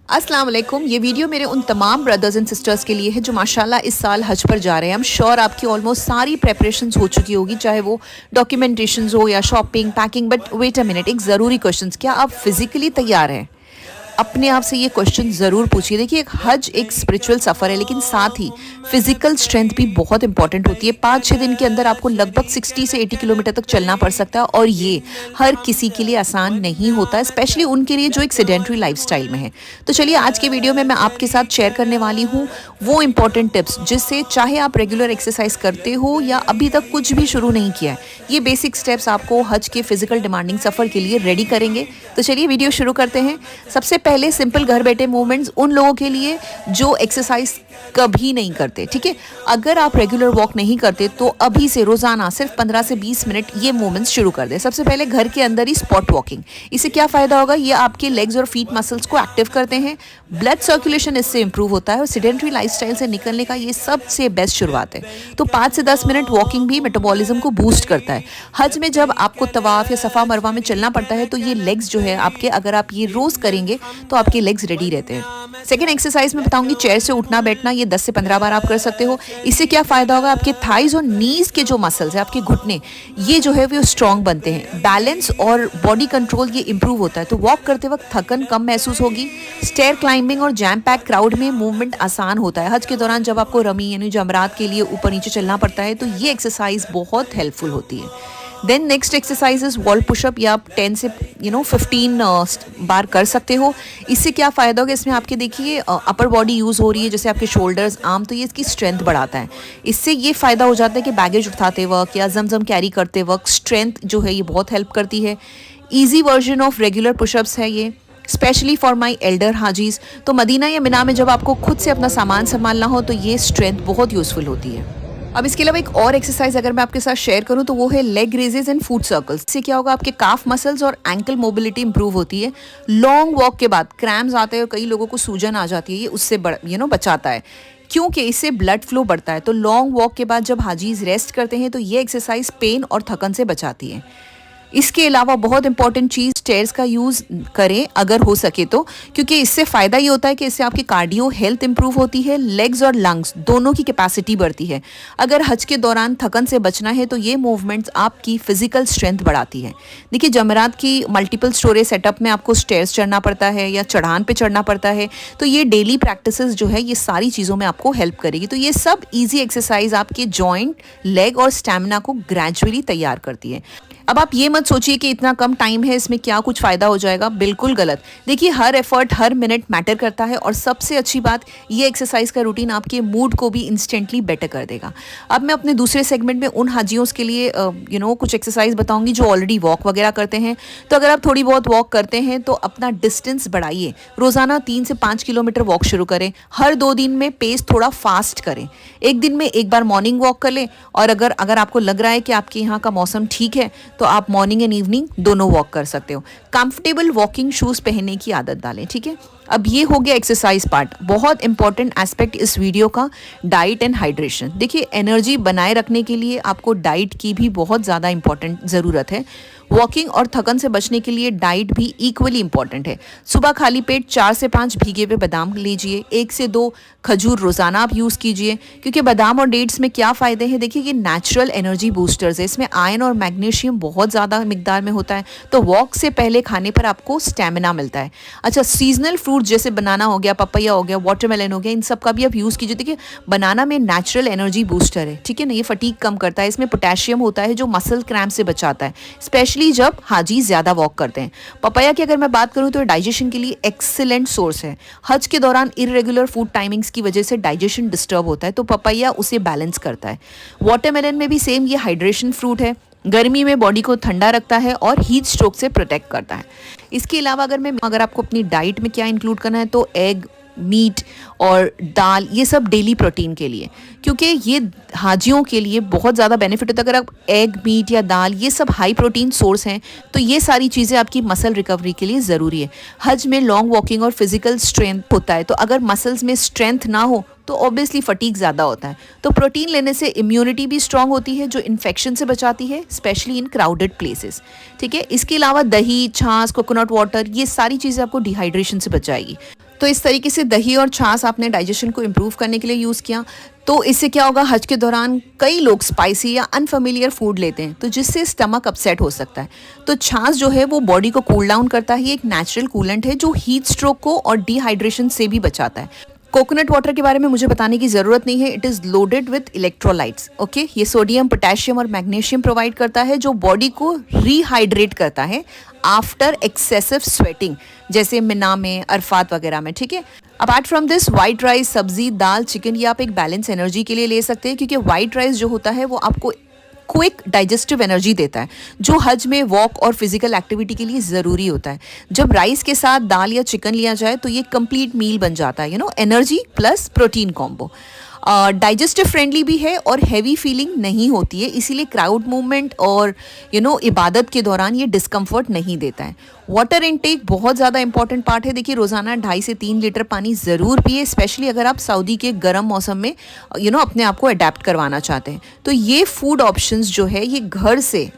अस्सलाम वालेकुम। ये वीडियो मेरे उन तमाम ब्रदर्स एंड सिस्टर्स के लिए है जो माशाल्लाह इस साल हज पर जा रहे हैं। आई एम श्योर आपकी ऑलमोस्ट सारी प्रेपरेशंस हो चुकी होगी, चाहे वो डॉक्यूमेंटेशंस हो या shopping packing. But wait a minute, एक ज़रूरी क्वेश्चन, क्या आप फिजिकली तैयार हैं? अपने आप से ये क्वेश्चन ज़रूर पूछिए। देखिए, एक हज एक स्पिरिचुअल सफ़र है, लेकिन साथ ही फिजिकल स्ट्रेंथ भी बहुत इंपॉर्टेंट होती है। 5-6 दिन के अंदर आपको लगभग 60 से 80 किलोमीटर तक चलना पड़ सकता है, और ये हर किसी के लिए आसान नहीं होता है, स्पेशली उनके लिए जो एक सेडेंट्री लाइफस्टाइल में है। तो चलिए, आज के वीडियो में मैं आपके साथ शेयर करने वाली हूँ वो इंपॉर्टेंट टिप्स, जिससे चाहे आप रेगुलर एक्सरसाइज करते हो या अभी तक कुछ भी शुरू नहीं किया है, ये बेसिक स्टेप्स आपको हज के फिजिकल डिमांडिंग सफ़र के लिए रेडी करेंगे। तो चलिए वीडियो शुरू करते हैं। सबसे पहले सिंपल घर बैठे मूवमेंट्स उन लोगों के लिए जो एक्सरसाइज कभी नहीं करते, ठीक है। अगर आप रेगुलर वॉक नहीं करते तो अभी से रोजाना सिर्फ 15 से 20 मिनट ये मूवमेंट्स शुरू कर दें। सबसे पहले घर के अंदर ही स्पॉट वॉकिंग। इससे क्या फायदा होगा? ये आपके लेग्स और फीट मसल्स को एक्टिव करते हैं, ब्लड सर्कुलेशन इससे इंप्रूव होता है, और सेडेंट्री लाइफस्टाइल से निकलने का ये सबसे बेस्ट शुरुआत है। तो 5 से 10 मिनट वॉकिंग भी मेटाबॉलिज्म को बूस्ट करता है। हज में जब आपको तवाफ या सफ़ा मरवा में चलना पड़ता है तो ये लेग्स जो है आपके, अगर आप ये रोज़ करेंगे तो आपके लेग्स रेडी रहते हैं। सेकेंड एक्सरसाइज में बताऊंगी चेयर से उठना बैठना। ये 10 से 15 बार आप कर सकते हो। इससे क्या फायदा होगा? आपके थाइज और नीज के जो मसल्स है, आपके घुटने, ये जो है वो स्ट्रांग बनते हैं। बैलेंस और बॉडी कंट्रोल ये इंप्रूव होता है। तो वॉक करते वक्त थकन कम महसूस होगी। स्टेयर क्लाइंबिंग और जैम पैक क्राउड में मूवमेंट आसान होता है। हज के दौरान जब आपको रमी यानी जमरात के लिए ऊपर नीचे चलना पड़ता है तो ये एक्सरसाइज बहुत हेल्पफुल होती है। Then next exercise is wall push up. या आप 10 से 15 बार कर सकते हो। इससे क्या फ़ायदा होगा? इसमें आपके देखिए अपर बॉडी यूज़ हो रही है, जैसे आपके शोल्डर्स, आर्म, तो ये इसकी स्ट्रेंथ बढ़ाता है। इससे ये फ़ायदा हो जाता है कि बैगेज उठाते वक्त या जमजम कैरी करते वक्त स्ट्रेंथ जो है ये बहुत हेल्प करती है। Easy version of regular pushups है ये, स्पेशली फॉर माई एल्डर हाजीज़। तो मदीना या मिना में जब आपको खुद से अपना सामान संभालना हो तो ये स्ट्रेंथ बहुत यूज़फुल होती है। अब इसके अलावा एक और एक्सरसाइज अगर मैं आपके साथ शेयर करूं तो वो है leg raises and foot circles. इससे क्या होगा? आपके काफ मसल्स और एंकल मोबिलिटी इंप्रूव होती है। लॉन्ग वॉक के बाद क्रैम्स आते हैं और कई लोगों को सूजन आ जाती है, ये उससे बचाता है, क्योंकि इससे ब्लड फ्लो बढ़ता है। तो लॉन्ग वॉक के बाद जब हाजीज रेस्ट करते हैं तो ये एक्सरसाइज पेन और थकन से बचाती है। इसके अलावा बहुत इंपॉर्टेंट चीज़, स्टेयर्स का यूज़ करें अगर हो सके तो, क्योंकि इससे फ़ायदा ये होता है कि इससे आपकी कार्डियो हेल्थ इंप्रूव होती है, लेग्स और लंग्स दोनों की कैपेसिटी बढ़ती है। अगर हज के दौरान थकन से बचना है तो ये मूवमेंट्स आपकी फिजिकल स्ट्रेंथ बढ़ाती है। देखिए, जमरात की मल्टीपल स्टोरेज सेटअप में आपको स्टेयर्स चढ़ना पड़ता है या चढ़ान पे चढ़ना पड़ता है, तो ये डेली प्रैक्टिसेस जो है ये सारी चीज़ों में आपको हेल्प करेगी। तो ये सब ईजी एक्सरसाइज आपके जॉइंट, लेग और स्टैमिना को ग्रेजुअली तैयार करती है। अब आप ये मत सोचिए कि इतना कम टाइम है, इसमें क्या कुछ फ़ायदा हो जाएगा, बिल्कुल गलत। देखिए, हर एफर्ट, हर मिनट मैटर करता है, और सबसे अच्छी बात, ये एक्सरसाइज का रूटीन आपके मूड को भी इंस्टेंटली बेटर कर देगा। अब मैं अपने दूसरे सेगमेंट में उन हाजियों के लिए कुछ एक्सरसाइज बताऊंगी जो ऑलरेडी वॉक वगैरह करते हैं। तो अगर आप थोड़ी बहुत वॉक करते हैं तो अपना डिस्टेंस बढ़ाइए। रोज़ाना 3 से 5 किलोमीटर वॉक शुरू करें। हर 2 दिन में पेस थोड़ा फास्ट करें। एक दिन में एक बार मॉर्निंग वॉक कर लें, और अगर आपको लग रहा है कि आपके यहाँ का मौसम ठीक है तो आप मॉर्निंग एंड इवनिंग दोनों वॉक कर सकते हो। कंफर्टेबल वॉकिंग शूज़ पहनने की आदत डालें, ठीक है। अब ये हो गया एक्सरसाइज पार्ट। बहुत इंपॉर्टेंट एस्पेक्ट इस वीडियो का, डाइट एंड हाइड्रेशन। देखिए, एनर्जी बनाए रखने के लिए आपको डाइट की भी बहुत ज़्यादा इंपॉर्टेंट ज़रूरत है। वॉकिंग और थकन से बचने के लिए डाइट भी इक्वली इंपॉर्टेंट है। सुबह खाली पेट 4 से 5 भीगे हुए बादाम लीजिए। 1 से 2 खजूर रोज़ाना आप यूज़ कीजिए, क्योंकि बादाम और डेट्स में क्या फ़ायदे हैं? देखिए, ये नेचुरल एनर्जी बूस्टर्स है। इसमें आयरन और मैग्नीशियम बहुत ज़्यादा मिकदार में होता है, तो वॉक से पहले खाने पर आपको स्टेमिना मिलता है। अच्छा, सीजनल फ्रूट जैसे बनाना हो गया, पपैया हो गया, वाटरमेलन हो गया, इन सब का भी आप यूज़ कीजिए। देखिए, बनाना में नेचुरल एनर्जी बूस्टर है, ठीक है ना। ये फटीग कम करता है। इसमें पोटेशियम होता है जो मसल क्रैम्प से बचाता है, स्पेशली जब हाजी ज़्यादा वॉक करते हैं। पपाया की अगर मैं बात करूं तो डाइजेशन के लिए एक्सीलेंट सोर्स है। हज के दौरान इरेगुलर फूड टाइमिंग्स की वजह से डाइजेशन डिस्टर्ब होता है, तो पपाया उसे बैलेंस करता है। वाटरमेलन में भी सेम, ये हाइड्रेशन फ्रूट है, गर्मी में बॉडी को ठंडा रखता है और हीट स्ट्रोक से प्रोटेक्ट करता है। इसके अलावा अगर आपको अपनी डाइट में क्या इंक्लूड करना है तो एग, मीट और दाल, ये सब डेली प्रोटीन के लिए, क्योंकि ये हाजियों के लिए बहुत ज़्यादा बेनिफिट होता है। अगर आप एग, मीट या दाल, ये सब हाई प्रोटीन सोर्स हैं, तो ये सारी चीज़ें आपकी मसल रिकवरी के लिए ज़रूरी है। हज में लॉन्ग वॉकिंग और फिजिकल स्ट्रेंथ होता है, तो अगर मसल्स में स्ट्रेंथ ना हो तो ऑब्वियसली फटीग ज़्यादा होता है। तो प्रोटीन लेने से इम्यूनिटी भी स्ट्रांग होती है, जो इन्फेक्शन से बचाती है, स्पेशली इन क्राउडेड प्लेसेस, ठीक है। इसके अलावा दही, छाछ, कोकोनट वाटर, ये सारी चीज़ें आपको डिहाइड्रेशन से बचाएगी। तो इस तरीके से दही और छाछ आपने डाइजेशन को इम्प्रूव करने के लिए यूज़ किया। तो इससे क्या होगा, हज के दौरान कई लोग स्पाइसी या अनफेमिलियर फूड लेते हैं, तो जिससे स्टमक अपसेट हो सकता है। तो छाछ जो है वो बॉडी को कूल डाउन करता है, ये एक नेचुरल कूलेंट है जो हीट स्ट्रोक को और डिहाइड्रेशन से भी बचाता है। कोकोनट वाटर के बारे में मुझे बताने की ज़रूरत नहीं है, it is loaded with electrolytes. Okay, ये सोडियम, पोटेशियम और मैग्नीशियम प्रोवाइड करता है जो बॉडी को रिहाइड्रेट करता है आफ्टर एक्सेसिव स्वेटिंग, जैसे मिना में, अरफात वगैरह में। ठीक है, apart from this, white rice, सब्जी, दाल, चिकन, ये आप एक बैलेंस एनर्जी के लिए ले सकते हैं, क्योंकि वाइट राइस जो होता है वो आपको क्विक डाइजेस्टिव एनर्जी देता है, जो हज में वॉक और फिजिकल एक्टिविटी के लिए ज़रूरी होता है। जब राइस के साथ दाल या चिकन लिया जाए तो ये कंप्लीट मील बन जाता है, energy plus protein combo. Digestive friendly भी है और हैवी फीलिंग नहीं होती है, इसीलिए क्राउड मूवमेंट और इबादत के दौरान ये डिस्कम्फर्ट नहीं देता है। वाटर इनटेक बहुत ज़्यादा इंपॉर्टेंट पार्ट है। देखिए, रोज़ाना 2.5 से 3 लीटर पानी ज़रूर पिए, स्पेशली अगर आप सऊदी के गर्म मौसम में अपने आप को अडेप्ट करवाना चाहते हैं। तो ये फूड ऑप्शंस जो है ये घर से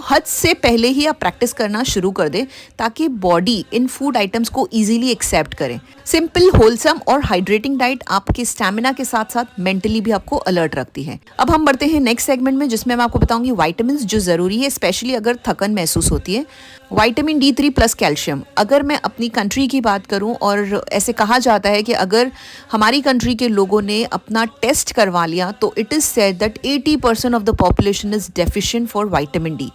हज से पहले ही आप प्रैक्टिस करना शुरू कर दें, ताकि बॉडी इन फूड आइटम्स को इजीली एक्सेप्ट करे। सिंपल, होलसम और हाइड्रेटिंग डाइट आपके स्टैमिना के साथ साथ मेंटली भी आपको अलर्ट रखती है। अब हम बढ़ते हैं नेक्स्ट सेगमेंट में, जिसमें मैं आपको बताऊंगी विटामिन जो ज़रूरी है, स्पेशली अगर थकन महसूस होती है। Vitamin D3 plus calcium. अगर मैं अपनी कंट्री की बात करूं, और ऐसे कहा जाता है कि अगर हमारी कंट्री के लोगों ने अपना टेस्ट करवा लिया तो it is said that 80% of the population is deficient for vitamin D।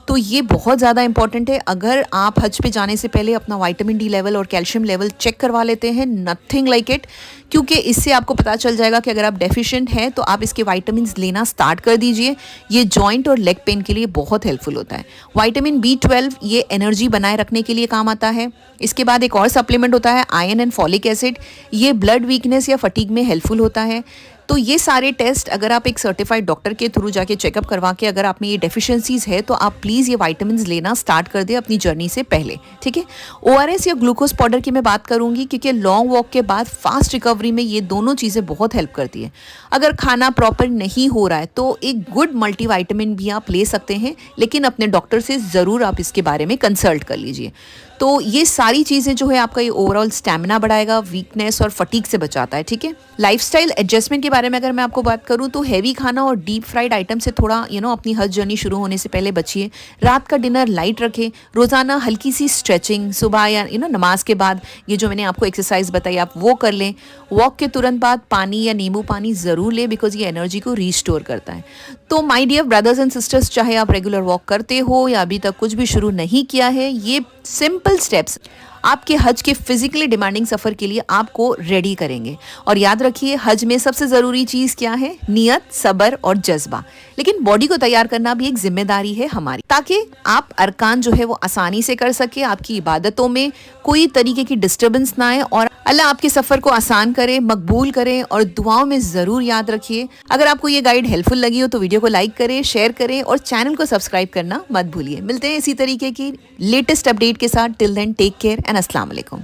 तो ये बहुत ज़्यादा इंपॉर्टेंट है। अगर आप हज पे जाने से पहले अपना विटामिन D लेवल और कैल्शियम लेवल चेक करवा लेते हैं, नथिंग लाइक इट, क्योंकि इससे आपको पता चल जाएगा कि अगर आप डेफिशिएंट हैं तो आप इसके विटामिन लेना स्टार्ट कर दीजिए। ये जॉइंट और लेग पेन के लिए बहुत हेल्पफुल होता है। विटामिन B12 ये एनर्जी बनाए रखने के लिए काम आता है। इसके बाद एक और सप्लीमेंट होता है आयरन एंड फॉलिक एसिड, ये ब्लड वीकनेस या फटीग में हेल्पफुल होता है। तो ये सारे टेस्ट अगर आप एक सर्टिफाइड डॉक्टर के थ्रू जाके चेकअप करवा के अगर आप में ये डेफिशिएंसीज है तो आप प्लीज़ ये विटामिन लेना स्टार्ट कर दें अपनी जर्नी से पहले। ठीक है, ORS या ग्लूकोज पाउडर की मैं बात करूंगी, क्योंकि लॉन्ग वॉक के बाद फास्ट रिकवरी में ये दोनों चीज़ें बहुत हेल्प करती है। अगर खाना प्रॉपर नहीं हो रहा है तो एक गुड मल्टीविटामिन भी आप ले सकते हैं, लेकिन अपने डॉक्टर से ज़रूर आप इसके बारे में कंसल्ट कर लीजिए। तो ये सारी चीज़ें जो है आपका ये ओवरऑल स्टैमिना बढ़ाएगा, वीकनेस और फटीग से बचाता है। ठीक है, लाइफस्टाइल एडजस्टमेंट के बारे में अगर मैं आपको बात करूं तो हैवी खाना और डीप फ्राइड आइटम से थोड़ा अपनी हज जर्नी शुरू होने से पहले बचिए। रात का डिनर लाइट रखें, रोज़ाना हल्की सी स्ट्रेचिंग सुबह या नमाज के बाद, ये जो मैंने आपको एक्सरसाइज बताई आप वो कर लें। वॉक के तुरंत बाद पानी या नींबू पानी ज़रूर लें, बिकॉज ये एनर्जी को रीस्टोर करता है। तो my dear brothers and sisters, चाहे आप रेगुलर वॉक करते हो या अभी तक कुछ भी शुरू नहीं किया है, ये सिंपल स्टेप्स आपके हज के फिजिकली डिमांडिंग सफ़र के लिए आपको रेडी करेंगे। और याद रखिए, हज में सबसे ज़रूरी चीज़ क्या है? नियत, सब्र और जज्बा। लेकिन बॉडी को तैयार करना भी एक जिम्मेदारी है हमारी, ताकि आप अरकान जो है वो आसानी से कर सके, आपकी इबादतों में कोई तरीके की डिस्टर्बेंस ना आए, और अल्लाह आपके सफ़र को आसान करे, मकबूल करे। और दुआओं में ज़रूर याद रखिए। अगर आपको ये गाइड हेल्पफुल लगी हो तो वीडियो को लाइक करें, शेयर करें और चैनल को सब्सक्राइब करना मत भूलिए। मिलते हैं इसी तरीके की लेटेस्ट अपडेट के साथ। Till then, take care and अस्सलाम वालेकुम।